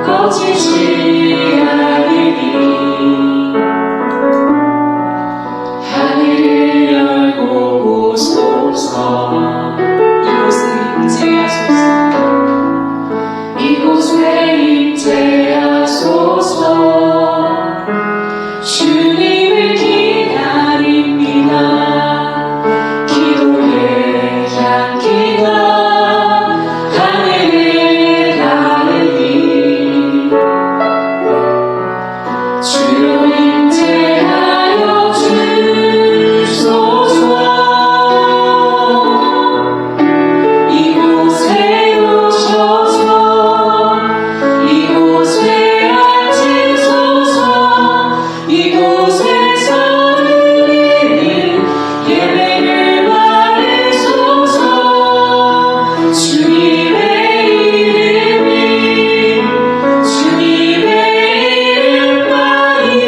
거치지 않으니 하늘을 열고 보소서. 이곳을 임재하소서. 주여 임재하여 주소서. 이곳에 오셔서 이곳에 앉으소서. 이곳에서 드리는 예배를 받으소서. 주님의 이름이 주님의 이름만이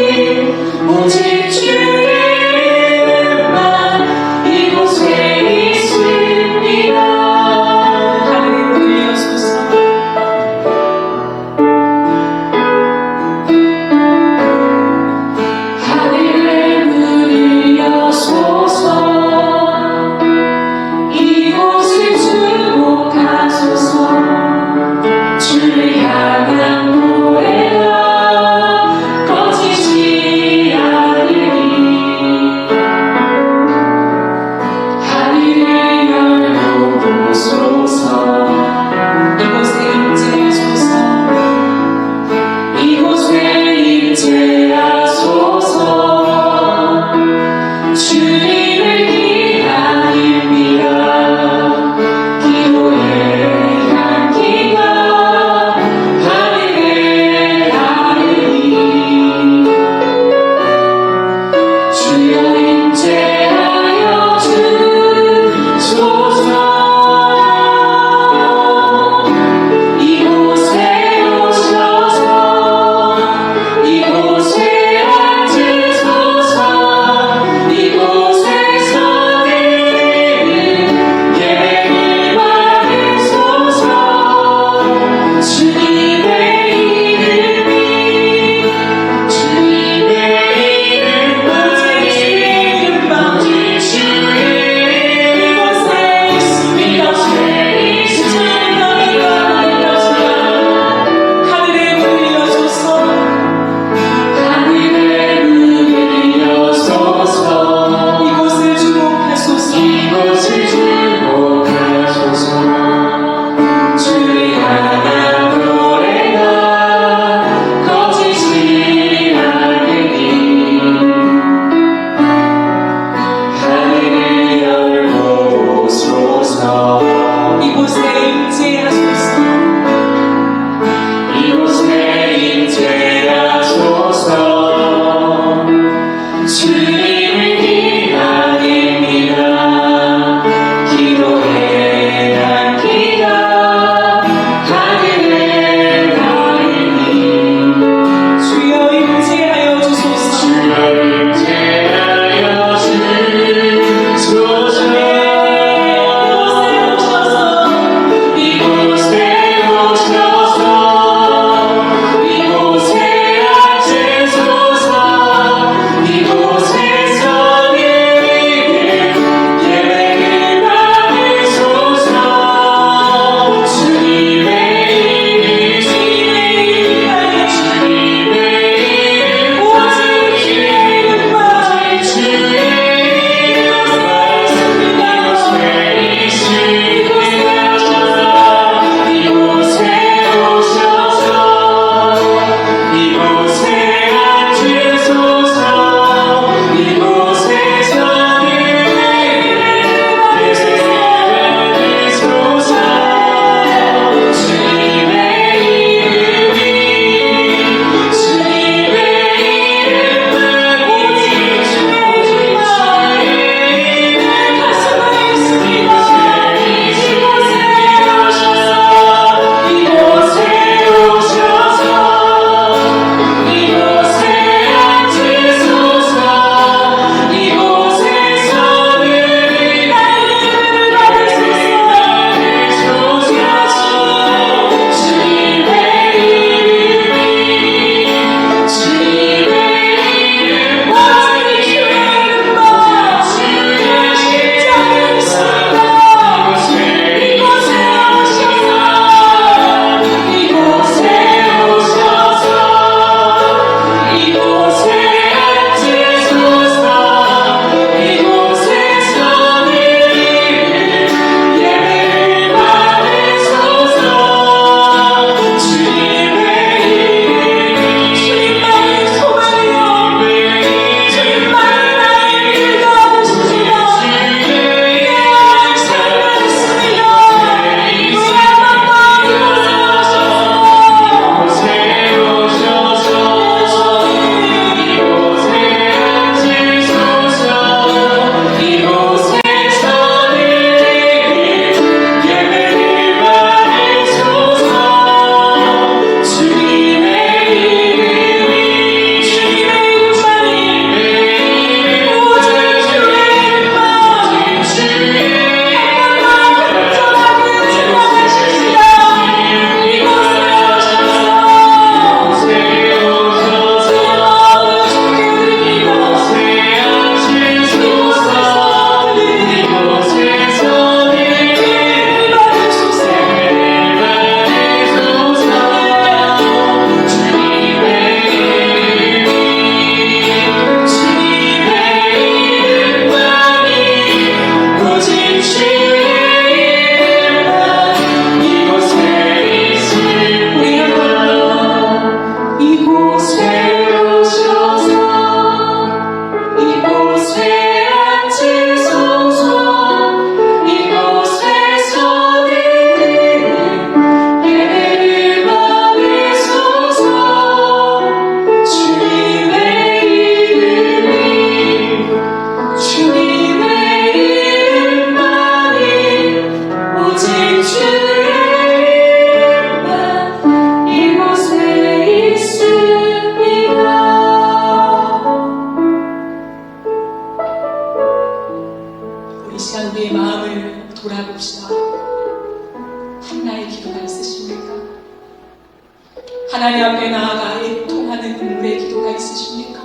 여러분들의 기도가 있으십니까?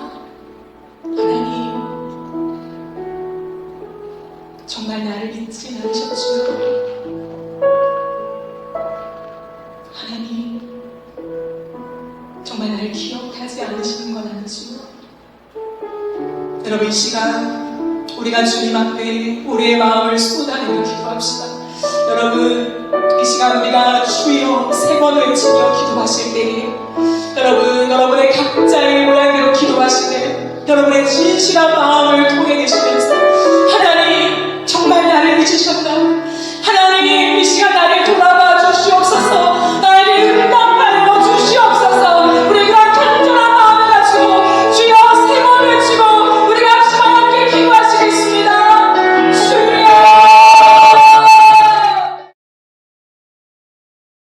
하나님, 정말 나를 믿지 않으셨지요? 하나님, 정말 나를 기억하지 않으시는 건 아니지요? 여러분, 이 시간 우리가 주님 앞에 우리의 마음을 쏟아내며 기도합시다. 여러분, 이 시간 우리가 주여 세 번 외치며 기도하실 때에 여러분, 여러분의 각자의 모양대로 기도하시되 여러분의 진실한 마음을 통해 계시